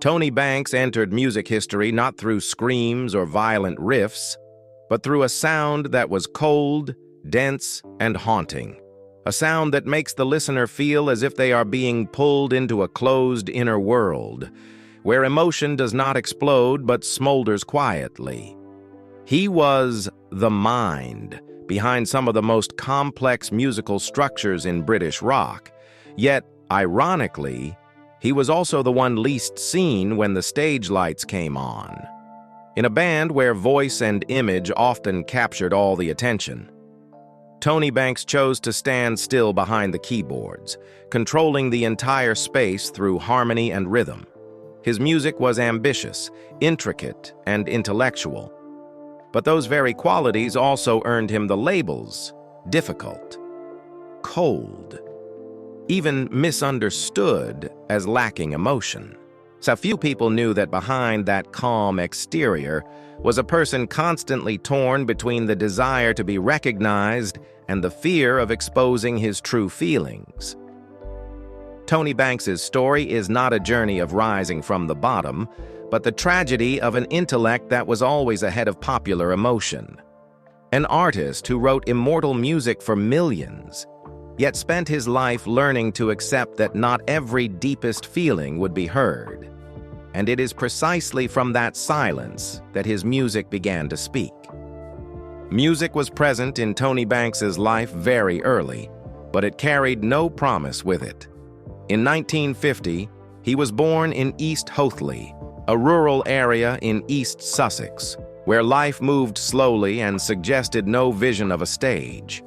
Tony Banks entered music history not through screams or violent riffs, but through a sound that was cold, dense, and haunting. A sound that makes the listener feel as if they are being pulled into a closed inner world, where emotion does not explode but smolders quietly. He was the mind behind some of the most complex musical structures in British rock, yet, ironically, he was also the one least seen when the stage lights came on. In a band where voice and image often captured all the attention, Tony Banks chose to stand still behind the keyboards, controlling the entire space through harmony and rhythm. His music was ambitious, intricate, and intellectual. But those very qualities also earned him the labels difficult, cold, even misunderstood as lacking emotion. So few people knew that behind that calm exterior was a person constantly torn between the desire to be recognized and the fear of exposing his true feelings. Tony Banks's story is not a journey of rising from the bottom, but the tragedy of an intellect that was always ahead of popular emotion. An artist who wrote immortal music for millions, yet spent his life learning to accept that not every deepest feeling would be heard. And it is precisely from that silence that his music began to speak. Music was present in Tony Banks's life very early, but it carried no promise with it. In 1950, he was born in East Hoathly, a rural area in East Sussex, where life moved slowly and suggested no vision of a stage.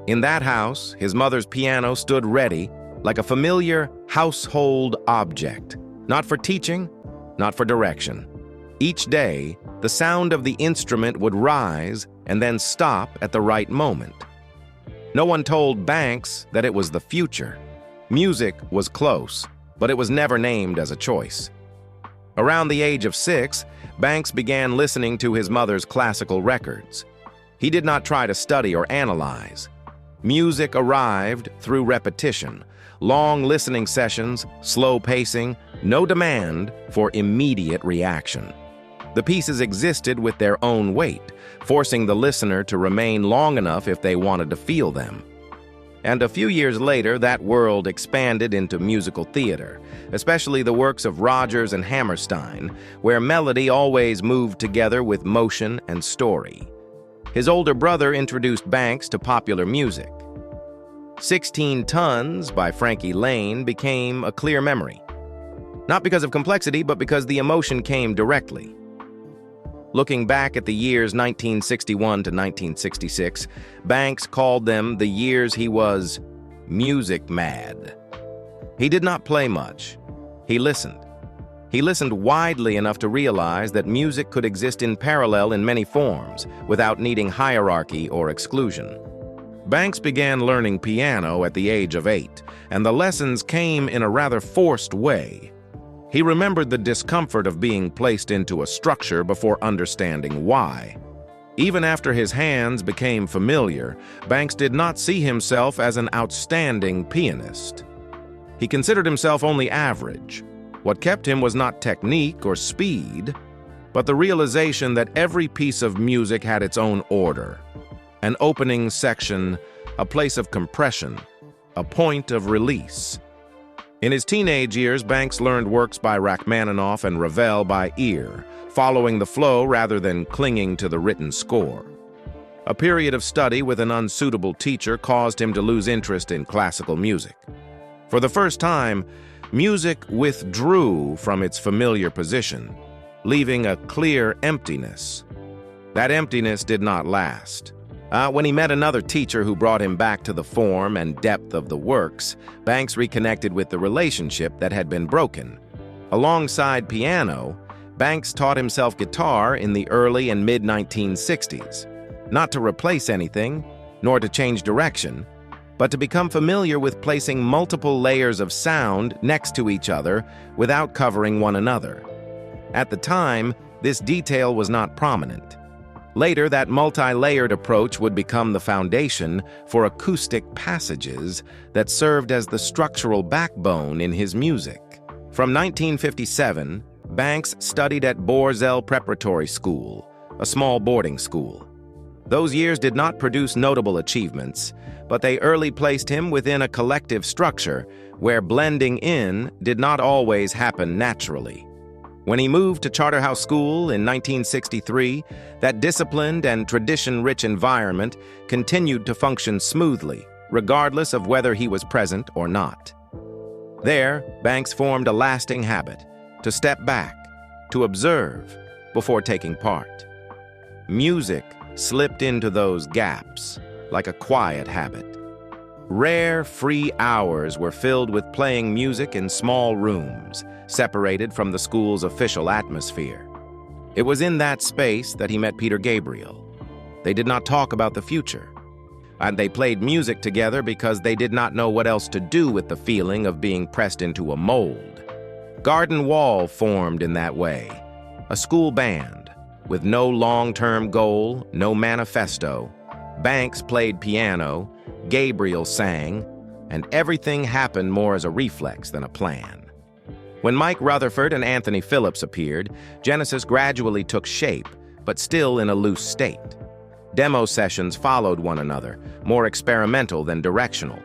In that house, his mother's piano stood ready, like a familiar household object, not for teaching, not for direction. Each day, the sound of the instrument would rise and then stop at the right moment. No one told Banks that it was the future. Music was close, but it was never named as a choice. Around the age of 6, Banks began listening to his mother's classical records. He did not try to study or analyze. Music arrived through repetition, long listening sessions, slow pacing, no demand for immediate reaction. The pieces existed with their own weight, forcing the listener to remain long enough if they wanted to feel them. And a few years later, that world expanded into musical theater, especially the works of Rodgers and Hammerstein, where melody always moved together with motion and story. His older brother introduced Banks to popular music. 16 Tons by Frankie Laine became a clear memory. Not because of complexity, but because the emotion came directly. Looking back at the years 1961 to 1966, Banks called them the years he was music mad. He did not play much. He listened. He listened widely enough to realize that music could exist in parallel in many forms, without needing hierarchy or exclusion. Banks began learning piano at the age of 8, and the lessons came in a rather forced way. He remembered the discomfort of being placed into a structure before understanding why. Even after his hands became familiar, Banks did not see himself as an outstanding pianist. He considered himself only average. What kept him was not technique or speed, but the realization that every piece of music had its own order. An opening section, a place of compression, a point of release. In his teenage years, Banks learned works by Rachmaninoff and Ravel by ear, following the flow rather than clinging to the written score. A period of study with an unsuitable teacher caused him to lose interest in classical music. For the first time, music withdrew from its familiar position, leaving a clear emptiness. That emptiness did not last. When he met another teacher who brought him back to the form and depth of the works, Banks reconnected with the relationship that had been broken. Alongside piano, Banks taught himself guitar in the early and mid-1960s, not to replace anything, nor to change direction, but to become familiar with placing multiple layers of sound next to each other without covering one another. At the time, this detail was not prominent. Later, that multi-layered approach would become the foundation for acoustic passages that served as the structural backbone in his music. From 1957, Banks studied at Borzell Preparatory School, a small boarding school. Those years did not produce notable achievements, but they early placed him within a collective structure where blending in did not always happen naturally. When he moved to Charterhouse School in 1963, that disciplined and tradition-rich environment continued to function smoothly, regardless of whether he was present or not. There, Banks formed a lasting habit: to step back, to observe, before taking part. Music slipped into those gaps, like a quiet habit. Rare, free hours were filled with playing music in small rooms, separated from the school's official atmosphere. It was in that space that he met Peter Gabriel. They did not talk about the future, and they played music together because they did not know what else to do with the feeling of being pressed into a mold. Garden Wall formed in that way, a school band with no long-term goal, no manifesto. Banks played piano, Gabriel sang, and everything happened more as a reflex than a plan. When Mike Rutherford and Anthony Phillips appeared, Genesis gradually took shape, but still in a loose state. Demo sessions followed one another, more experimental than directional.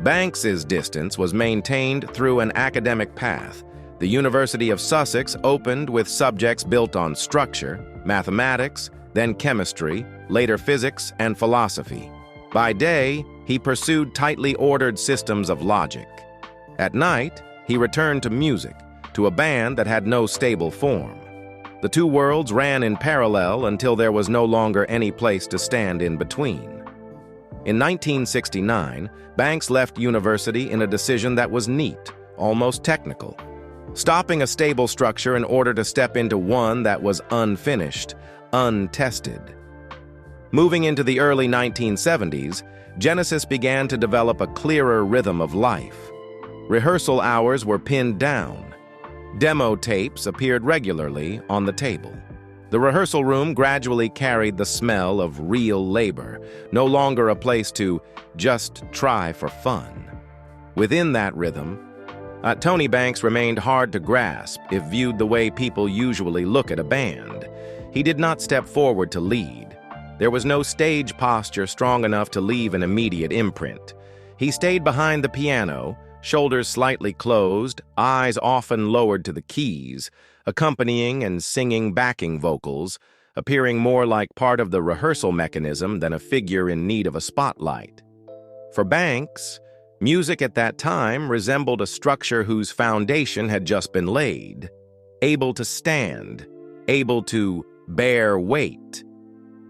Banks's distance was maintained through an academic path. The University of Sussex opened with subjects built on structure, mathematics, then chemistry, later physics and philosophy. By day, he pursued tightly ordered systems of logic. At night, he returned to music, to a band that had no stable form. The two worlds ran in parallel until there was no longer any place to stand in between. In 1969, Banks left university in a decision that was neat, almost technical, stopping a stable structure in order to step into one that was unfinished, untested. Moving into the early 1970s, Genesis began to develop a clearer rhythm of life. Rehearsal hours were pinned down. Demo tapes appeared regularly on the table. The rehearsal room gradually carried the smell of real labor, no longer a place to just try for fun. Within that rhythm, Tony Banks remained hard to grasp if viewed the way people usually look at a band. He did not step forward to lead. There was no stage posture strong enough to leave an immediate imprint. He stayed behind the piano, shoulders slightly closed, eyes often lowered to the keys, accompanying and singing backing vocals, appearing more like part of the rehearsal mechanism than a figure in need of a spotlight. For Banks, music at that time resembled a structure whose foundation had just been laid, able to stand, able to bear weight.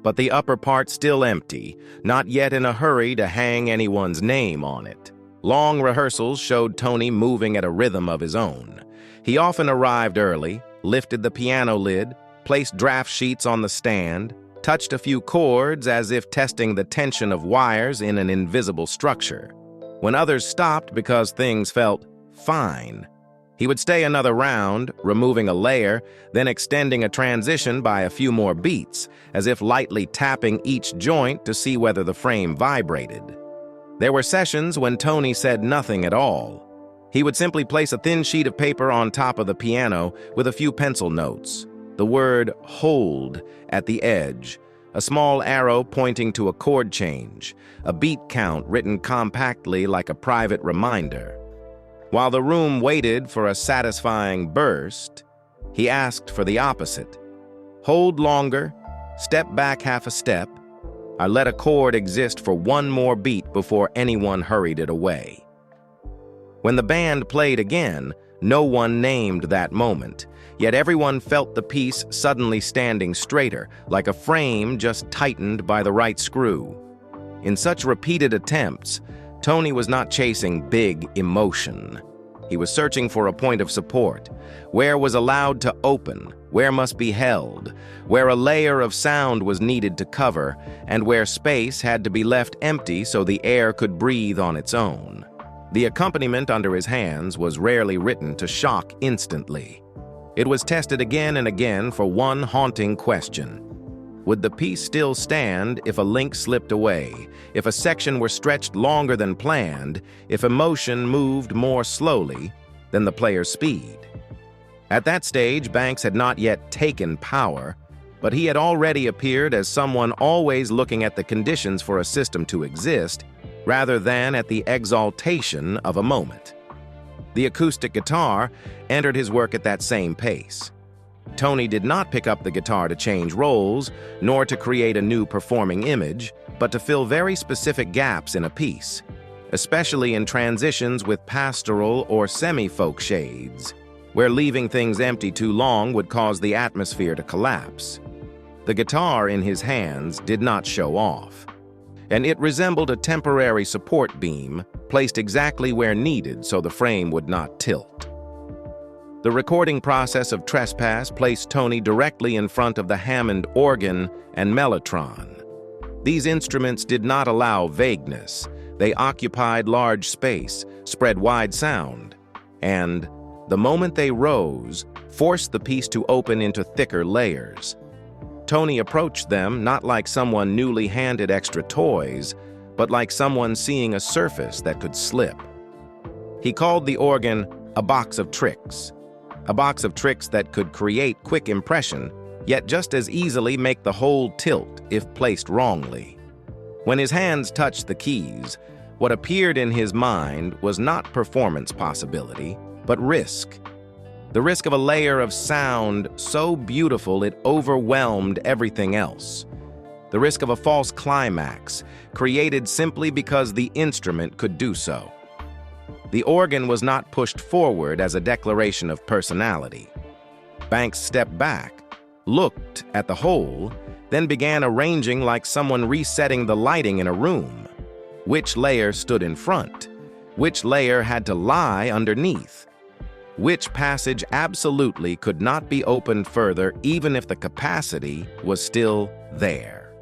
But the upper part still empty, not yet in a hurry to hang anyone's name on it. Long rehearsals showed Tony moving at a rhythm of his own. He often arrived early, lifted the piano lid, placed draft sheets on the stand, touched a few chords as if testing the tension of wires in an invisible structure. When others stopped because things felt fine, he would stay another round, removing a layer, then extending a transition by a few more beats, as if lightly tapping each joint to see whether the frame vibrated. There were sessions when Tony said nothing at all. He would simply place a thin sheet of paper on top of the piano with a few pencil notes, the word "hold" at the edge, a small arrow pointing to a chord change, a beat count written compactly like a private reminder. While the room waited for a satisfying burst, he asked for the opposite. Hold longer, step back half a step. I let a chord exist for one more beat before anyone hurried it away. When the band played again, no one named that moment, yet everyone felt the piece suddenly standing straighter, like a frame just tightened by the right screw. In such repeated attempts, Tony was not chasing big emotion. He was searching for a point of support, where was allowed to open, where must be held, where a layer of sound was needed to cover, and where space had to be left empty so the air could breathe on its own. The accompaniment under his hands was rarely written to shock instantly. It was tested again and again for one haunting question. Would the piece still stand if a link slipped away, if a section were stretched longer than planned, if emotion moved more slowly than the player's speed? At that stage, Banks had not yet taken power, but he had already appeared as someone always looking at the conditions for a system to exist, rather than at the exaltation of a moment. The acoustic guitar entered his work at that same pace. Tony did not pick up the guitar to change roles, nor to create a new performing image, but to fill very specific gaps in a piece, especially in transitions with pastoral or semi-folk shades, where leaving things empty too long would cause the atmosphere to collapse. The guitar in his hands did not show off, and it resembled a temporary support beam placed exactly where needed so the frame would not tilt. The recording process of Trespass placed Tony directly in front of the Hammond organ and mellotron. These instruments did not allow vagueness. They occupied large space, spread wide sound, and, the moment they rose, forced the piece to open into thicker layers. Tony approached them not like someone newly handed extra toys, but like someone seeing a surface that could slip. He called the organ a box of tricks that could create quick impression, yet just as easily make the whole tilt if placed wrongly. When his hands touched the keys, what appeared in his mind was not performance possibility, but risk. The risk of a layer of sound so beautiful it overwhelmed everything else. The risk of a false climax, created simply because the instrument could do so. The organ was not pushed forward as a declaration of personality. Banks stepped back, looked at the whole, then began arranging like someone resetting the lighting in a room. Which layer stood in front? Which layer had to lie underneath? Which passage absolutely could not be opened further even if the capacity was still there?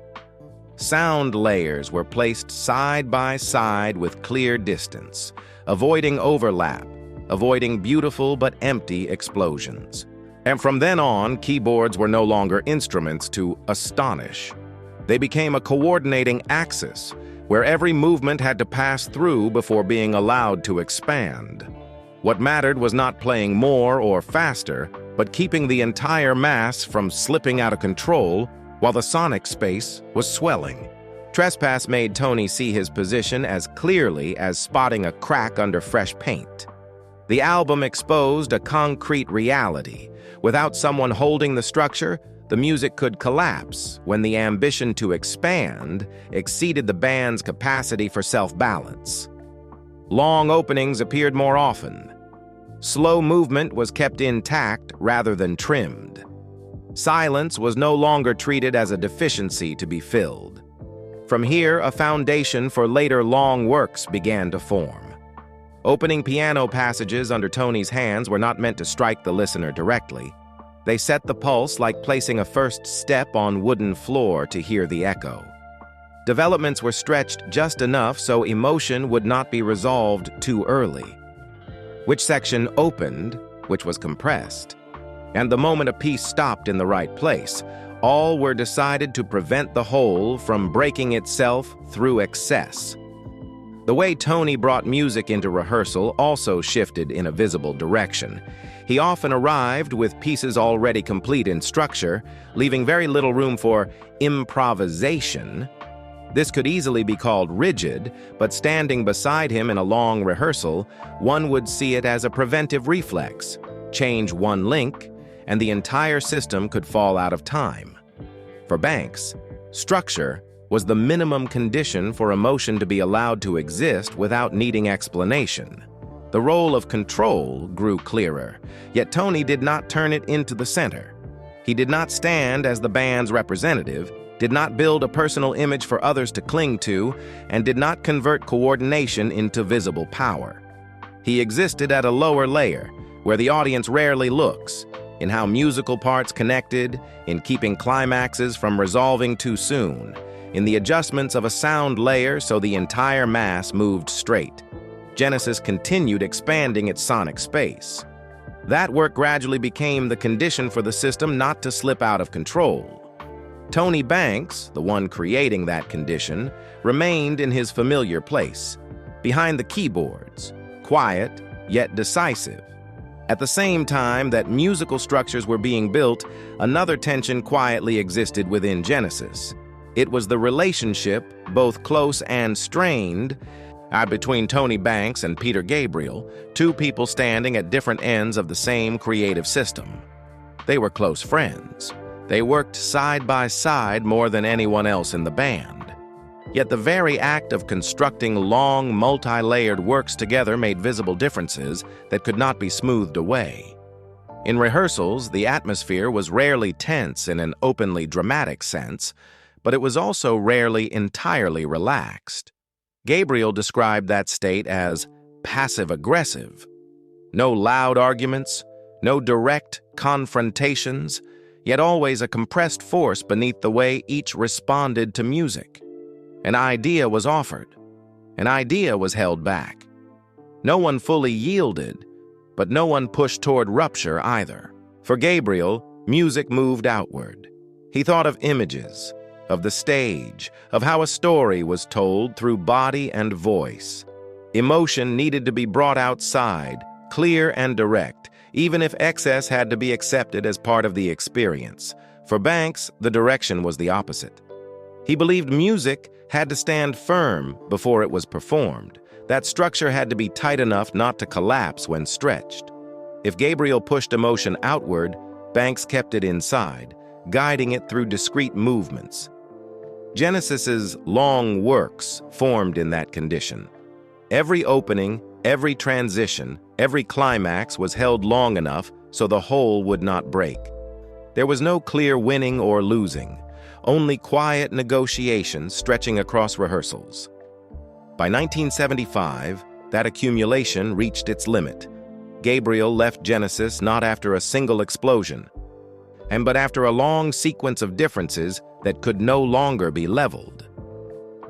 Sound layers were placed side by side with clear distance, avoiding overlap, avoiding beautiful but empty explosions. And from then on, keyboards were no longer instruments to astonish. They became a coordinating axis, where every movement had to pass through before being allowed to expand. What mattered was not playing more or faster, but keeping the entire mass from slipping out of control while the sonic space was swelling. Trespass made Tony see his position as clearly as spotting a crack under fresh paint. The album exposed a concrete reality. Without someone holding the structure, the music could collapse when the ambition to expand exceeded the band's capacity for self-balance. Long openings appeared more often. Slow movement was kept intact rather than trimmed. Silence was no longer treated as a deficiency to be filled. From here, a foundation for later long works began to form. Opening piano passages under Tony's hands were not meant to strike the listener directly. They set the pulse like placing a first step on wooden floor to hear the echo. Developments were stretched just enough so emotion would not be resolved too early. Which section opened, which was compressed, and the moment a piece stopped in the right place, all were decided to prevent the whole from breaking itself through excess. The way Tony brought music into rehearsal also shifted in a visible direction. He often arrived with pieces already complete in structure, leaving very little room for improvisation. This could easily be called rigid, but standing beside him in a long rehearsal, one would see it as a preventive reflex. Change one link, and the entire system could fall out of time. For Banks, structure was the minimum condition for emotion to be allowed to exist without needing explanation. The role of control grew clearer, yet Tony did not turn it into the center. He did not stand as the band's representative, did not build a personal image for others to cling to, and did not convert coordination into visible power. He existed at a lower layer, where the audience rarely looks, in how musical parts connected, in keeping climaxes from resolving too soon, in the adjustments of a sound layer so the entire mass moved straight. Genesis continued expanding its sonic space. That work gradually became the condition for the system not to slip out of control. Tony Banks, the one creating that condition, remained in his familiar place, behind the keyboards, quiet yet decisive. At the same time that musical structures were being built, another tension quietly existed within Genesis. It was the relationship, both close and strained, between Tony Banks and Peter Gabriel, two people standing at different ends of the same creative system. They were close friends. They worked side by side more than anyone else in the band. Yet the very act of constructing long, multi-layered works together made visible differences that could not be smoothed away. In rehearsals, the atmosphere was rarely tense in an openly dramatic sense, but it was also rarely entirely relaxed. Gabriel described that state as passive-aggressive. No loud arguments, no direct confrontations, yet always a compressed force beneath the way each responded to music. An idea was offered. An idea was held back. No one fully yielded, but no one pushed toward rupture either. For Gabriel, music moved outward. He thought of images, of the stage, of how a story was told through body and voice. Emotion needed to be brought outside, clear and direct, even if excess had to be accepted as part of the experience. For Banks, the direction was the opposite. He believed music had to stand firm before it was performed. That structure had to be tight enough not to collapse when stretched. If Gabriel pushed emotion outward, Banks kept it inside, guiding it through discrete movements. Genesis's long works formed in that condition. Every opening, every transition, every climax was held long enough so the whole would not break. There was no clear winning or losing, only quiet negotiations stretching across rehearsals. By 1975, that accumulation reached its limit. Gabriel left Genesis not after a single explosion, but after a long sequence of differences that could no longer be leveled.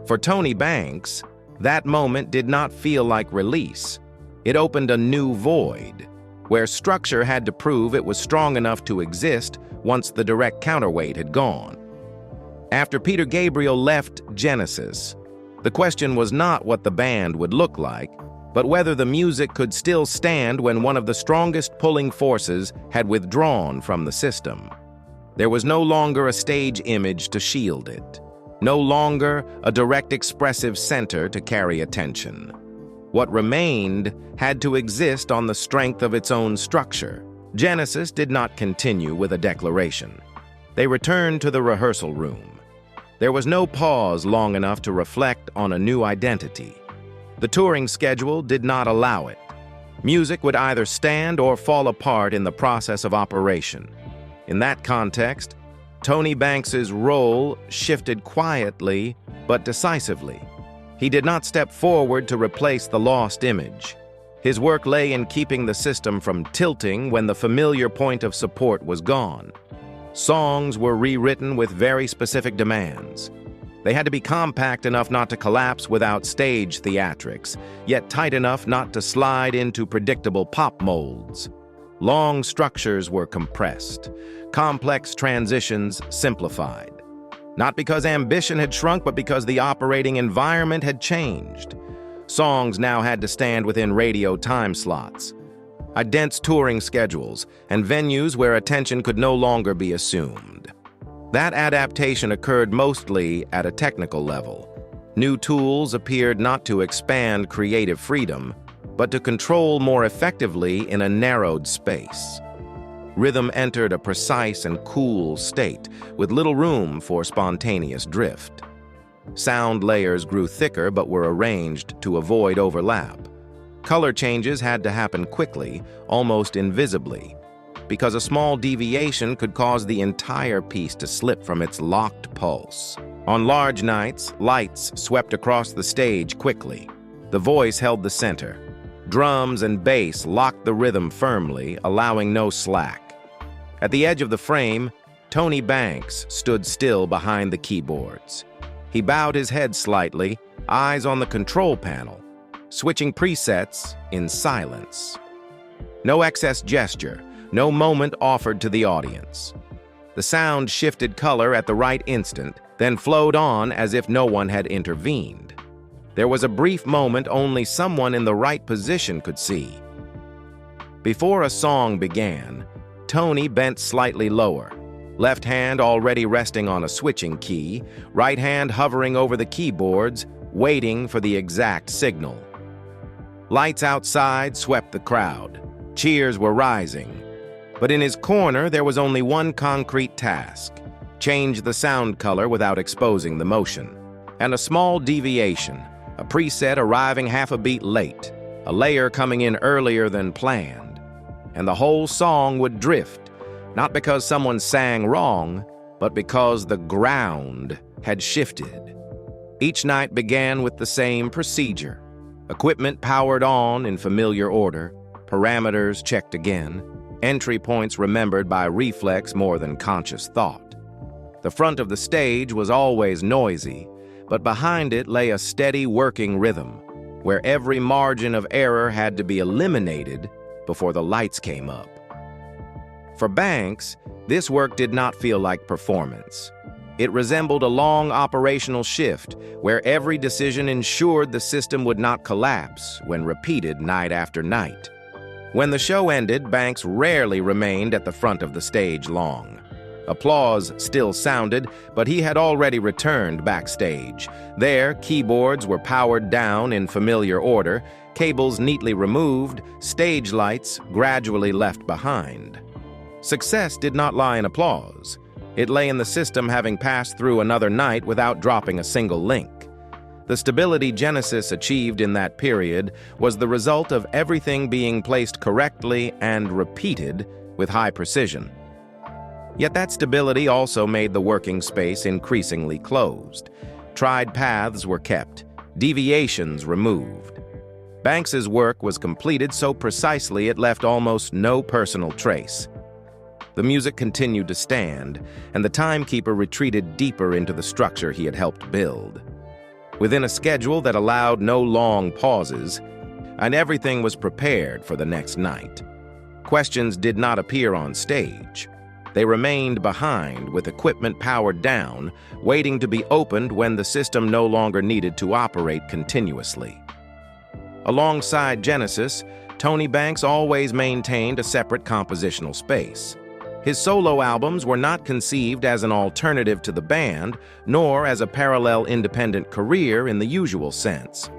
For Tony Banks, that moment did not feel like release. It opened a new void, where structure had to prove it was strong enough to exist once the direct counterweight had gone. After Peter Gabriel left Genesis, the question was not what the band would look like, but whether the music could still stand when one of the strongest pulling forces had withdrawn from the system. There was no longer a stage image to shield it, no longer a direct expressive center to carry attention. What remained had to exist on the strength of its own structure. Genesis did not continue with a declaration. They returned to the rehearsal room. There was no pause long enough to reflect on a new identity. The touring schedule did not allow it. Music would either stand or fall apart in the process of operation. In that context, Tony Banks's role shifted quietly but decisively. He did not step forward to replace the lost image. His work lay in keeping the system from tilting when the familiar point of support was gone. Songs were rewritten with very specific demands. They had to be compact enough not to collapse without stage theatrics, yet tight enough not to slide into predictable pop molds. Long structures were compressed, complex transitions simplified. Not because ambition had shrunk, but because the operating environment had changed. Songs now had to stand within radio time slots, dense touring schedules, and venues where attention could no longer be assumed. That adaptation occurred mostly at a technical level. New tools appeared not to expand creative freedom, but to control more effectively in a narrowed space. Rhythm entered a precise and cool state, with little room for spontaneous drift. Sound layers grew thicker but were arranged to avoid overlap. Color changes had to happen quickly, almost invisibly, because a small deviation could cause the entire piece to slip from its locked pulse. On large nights, lights swept across the stage quickly. The voice held the center. Drums and bass locked the rhythm firmly, allowing no slack. At the edge of the frame, Tony Banks stood still behind the keyboards. He bowed his head slightly, eyes on the control panel, switching presets in silence. No excess gesture, no moment offered to the audience. The sound shifted color at the right instant, then flowed on as if no one had intervened. There was a brief moment only someone in the right position could see. Before a song began, Tony bent slightly lower, left hand already resting on a switching key, right hand hovering over the keyboards, waiting for the exact signal. Lights outside swept the crowd. Cheers were rising. But in his corner, there was only one concrete task: change the sound color without exposing the motion. And a small deviation, a preset arriving half a beat late, a layer coming in earlier than planned. And the whole song would drift, not because someone sang wrong, but because the ground had shifted. Each night began with the same procedure. Equipment powered on in familiar order, parameters checked again, entry points remembered by reflex more than conscious thought. The front of the stage was always noisy, but behind it lay a steady working rhythm, where every margin of error had to be eliminated before the lights came up. For Banks, this work did not feel like performance. It resembled a long operational shift where every decision ensured the system would not collapse when repeated night after night. When the show ended, Banks rarely remained at the front of the stage long. Applause still sounded, but he had already returned backstage. There, keyboards were powered down in familiar order, cables neatly removed, stage lights gradually left behind. Success did not lie in applause. It lay in the system having passed through another night without dropping a single link. The stability Genesis achieved in that period was the result of everything being placed correctly and repeated with high precision. Yet that stability also made the working space increasingly closed. Tried paths were kept, deviations removed. Banks's work was completed so precisely it left almost no personal trace. The music continued to stand, and the timekeeper retreated deeper into the structure he had helped build. Within a schedule that allowed no long pauses, and everything was prepared for the next night. Questions did not appear on stage. They remained behind with equipment powered down, waiting to be opened when the system no longer needed to operate continuously. Alongside Genesis, Tony Banks always maintained a separate compositional space. His solo albums were not conceived as an alternative to the band, nor as a parallel independent career in the usual sense.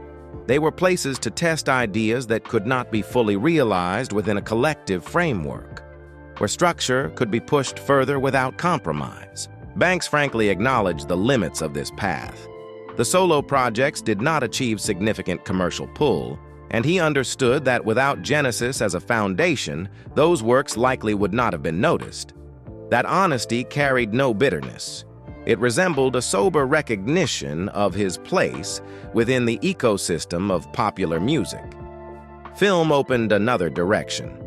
They were places to test ideas that could not be fully realized within a collective framework, where structure could be pushed further without compromise. Banks frankly acknowledged the limits of this path. The solo projects did not achieve significant commercial pull, and he understood that without Genesis as a foundation, those works likely would not have been noticed. That honesty carried no bitterness. It resembled a sober recognition of his place within the ecosystem of popular music. Film opened another direction.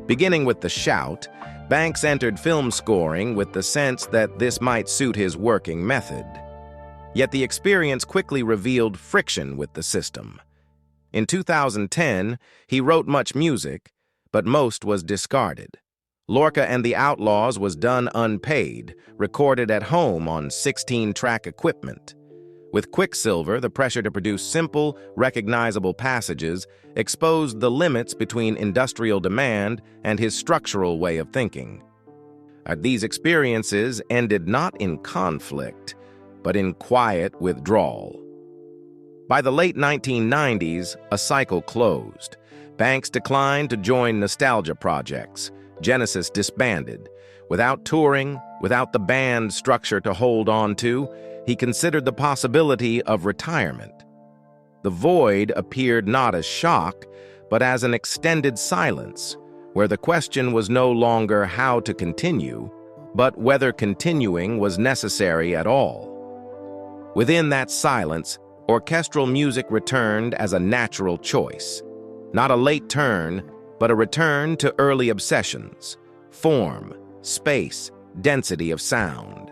Beginning with The Shout, Banks entered film scoring with the sense that this might suit his working method. Yet the experience quickly revealed friction with the system. In 2010, he wrote much music, but most was discarded. Lorca and the Outlaws was done unpaid, recorded at home on 16-track equipment. With Quicksilver, the pressure to produce simple, recognizable passages exposed the limits between industrial demand and his structural way of thinking. These experiences ended not in conflict, but in quiet withdrawal. By the late 1990s, a cycle closed. Banks declined to join nostalgia projects. Genesis disbanded. Without touring, without the band structure to hold on to, he considered the possibility of retirement. The void appeared not as shock, but as an extended silence, where the question was no longer how to continue, but whether continuing was necessary at all. Within that silence, orchestral music returned as a natural choice. Not a late turn, but a return to early obsessions: form, space, density of sound.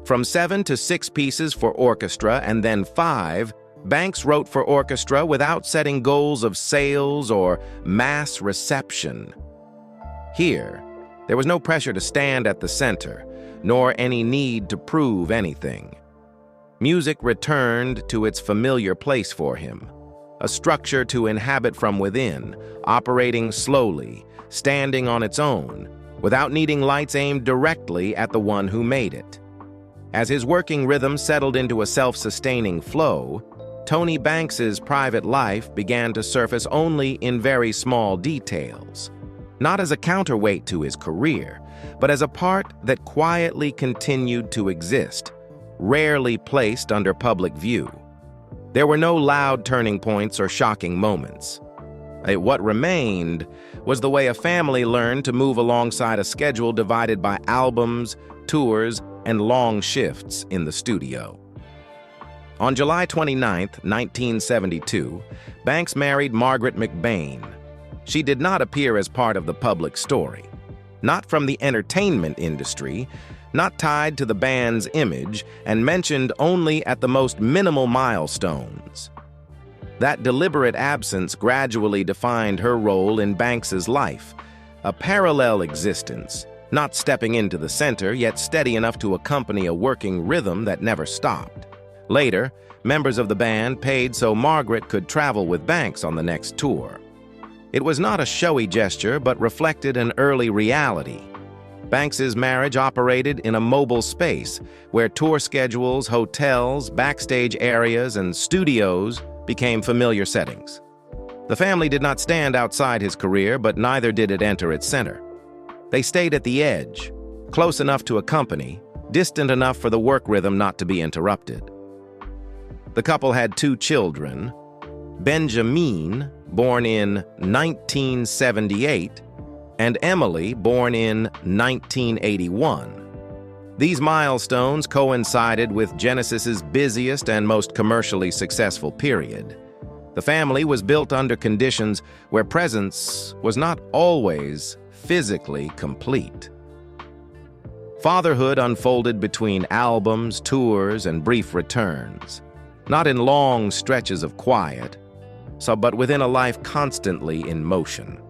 From 7 to 6 pieces for orchestra and then 5, Banks wrote for orchestra without setting goals of sales or mass reception. Here, there was no pressure to stand at the center, nor any need to prove anything. Music returned to its familiar place for him, a structure to inhabit from within, operating slowly, standing on its own, without needing lights aimed directly at the one who made it. As his working rhythm settled into a self-sustaining flow, Tony Banks's private life began to surface only in very small details, not as a counterweight to his career, but as a part that quietly continued to exist, rarely placed under public view. There were no loud turning points or shocking moments. What remained was the way a family learned to move alongside a schedule divided by albums, tours, and long shifts in the studio. On July 29, 1972, Banks married Margaret McBain. She did not appear as part of the public story. Not from the entertainment industry, not tied to the band's image, and mentioned only at the most minimal milestones. That deliberate absence gradually defined her role in Banks's life, a parallel existence, not stepping into the center, yet steady enough to accompany a working rhythm that never stopped. Later, members of the band paid so Margaret could travel with Banks on the next tour. It was not a showy gesture, but reflected an early reality. Banks's marriage operated in a mobile space where tour schedules, hotels, backstage areas, and studios became familiar settings. The family did not stand outside his career, but neither did it enter its center. They stayed at the edge, close enough to accompany, distant enough for the work rhythm not to be interrupted. The couple had 2 children, Benjamin, born in 1978, and Emily, born in 1981. These milestones coincided with Genesis's busiest and most commercially successful period. The family was built under conditions where presence was not always physically complete. Fatherhood unfolded between albums, tours, and brief returns, not in long stretches of quiet, but within a life constantly in motion.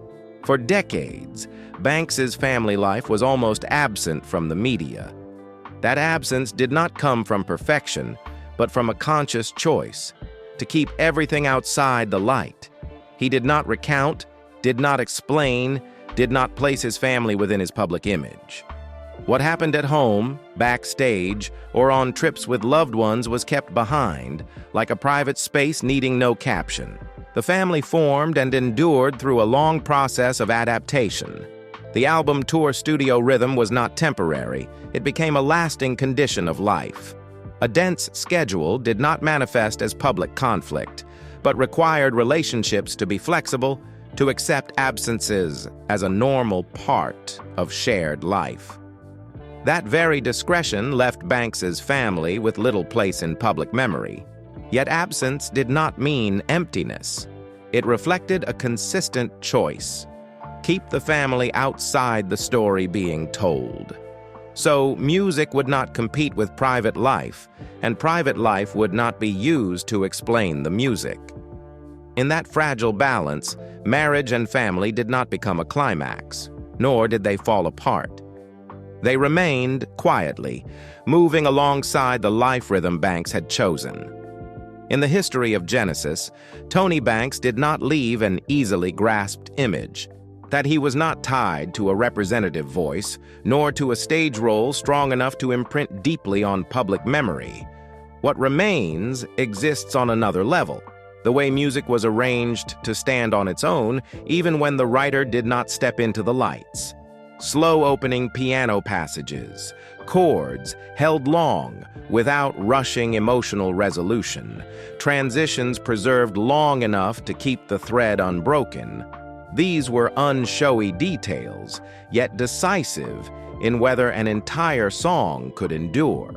For decades, Banks's family life was almost absent from the media. That absence did not come from perfection, but from a conscious choice to keep everything outside the light. He did not recount, did not explain, did not place his family within his public image. What happened at home, backstage, or on trips with loved ones was kept behind, like a private space needing no caption. The family formed and endured through a long process of adaptation. The album tour studio rhythm was not temporary, it became a lasting condition of life. A dense schedule did not manifest as public conflict, but required relationships to be flexible, to accept absences as a normal part of shared life. That very discretion left Banks's family with little place in public memory. Yet absence did not mean emptiness. It reflected a consistent choice. Keep the family outside the story being told. So music would not compete with private life, and private life would not be used to explain the music. In that fragile balance, marriage and family did not become a climax, nor did they fall apart. They remained quietly, moving alongside the life rhythm Banks had chosen. In the history of Genesis, Tony Banks did not leave an easily grasped image. That he was not tied to a representative voice, nor to a stage role strong enough to imprint deeply on public memory. What remains exists on another level, the way music was arranged to stand on its own, even when the writer did not step into the lights. Slow opening piano passages, chords held long, without rushing emotional resolution, transitions preserved long enough to keep the thread unbroken. These were unshowy details, yet decisive in whether an entire song could endure.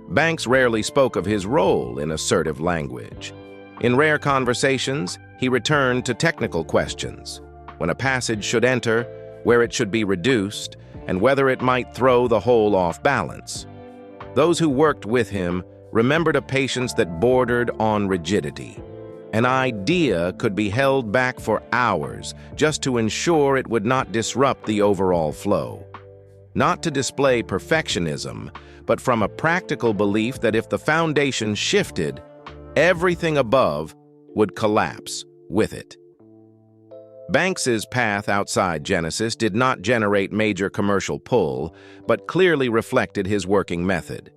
Banks rarely spoke of his role in assertive language. In rare conversations, he returned to technical questions: when a passage should enter, where it should be reduced, and whether it might throw the whole off balance. Those who worked with him remembered a patience that bordered on rigidity. An idea could be held back for hours just to ensure it would not disrupt the overall flow. Not to display perfectionism, but from a practical belief that if the foundation shifted, everything above would collapse with it. Banks's path outside Genesis did not generate major commercial pull, but clearly reflected his working method.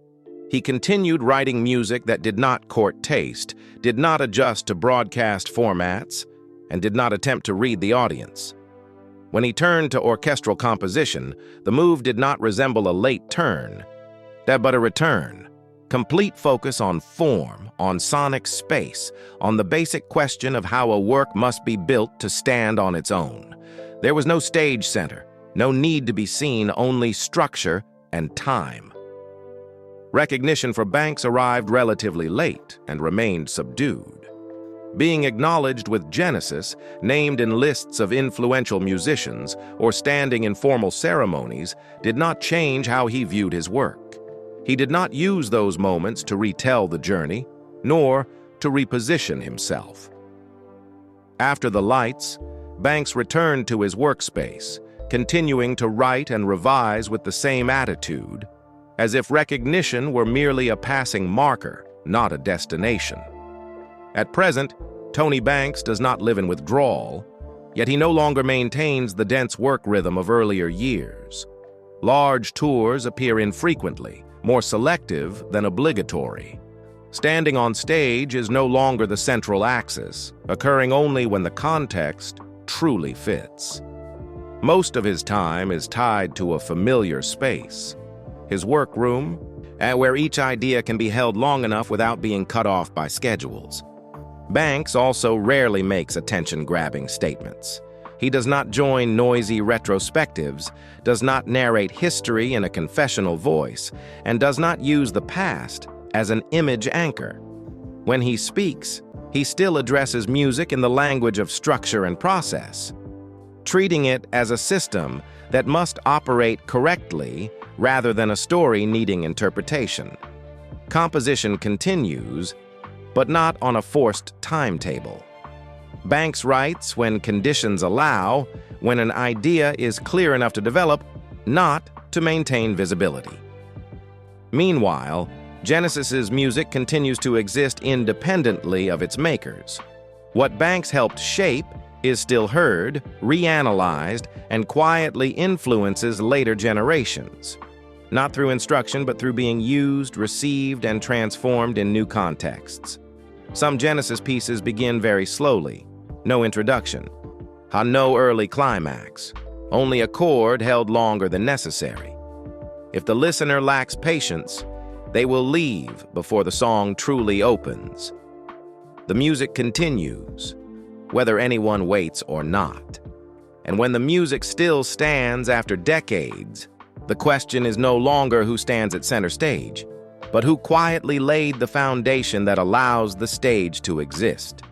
He continued writing music that did not court taste, did not adjust to broadcast formats, and did not attempt to read the audience. When he turned to orchestral composition, the move did not resemble a late turn, but a return. Complete focus on form, on sonic space, on the basic question of how a work must be built to stand on its own. There was no stage center, no need to be seen, only structure and time. Recognition for Banks arrived relatively late and remained subdued. Being acknowledged with Genesis, named in lists of influential musicians, or standing in formal ceremonies, did not change how he viewed his work. He did not use those moments to retell the journey, nor to reposition himself. After the lights, Banks returned to his workspace, continuing to write and revise with the same attitude, as if recognition were merely a passing marker, not a destination. At present, Tony Banks does not live in withdrawal, yet he no longer maintains the dense work rhythm of earlier years. Large tours appear infrequently, more selective than obligatory. Standing on stage is no longer the central axis, occurring only when the context truly fits. Most of his time is tied to a familiar space, his workroom, where each idea can be held long enough without being cut off by schedules. Banks also rarely makes attention-grabbing statements. He does not join noisy retrospectives, does not narrate history in a confessional voice, and does not use the past as an image anchor. When he speaks, he still addresses music in the language of structure and process, treating it as a system that must operate correctly rather than a story needing interpretation. Composition continues, but not on a forced timetable. Banks writes when conditions allow, when an idea is clear enough to develop, not to maintain visibility. Meanwhile, Genesis's music continues to exist independently of its makers. What Banks helped shape is still heard, reanalyzed, and quietly influences later generations. Not through instruction, but through being used, received, and transformed in new contexts. Some Genesis pieces begin very slowly. No introduction, no early climax, only a chord held longer than necessary. If the listener lacks patience, they will leave before the song truly opens. The music continues, whether anyone waits or not. And when the music still stands after decades, the question is no longer who stands at center stage, but who quietly laid the foundation that allows the stage to exist.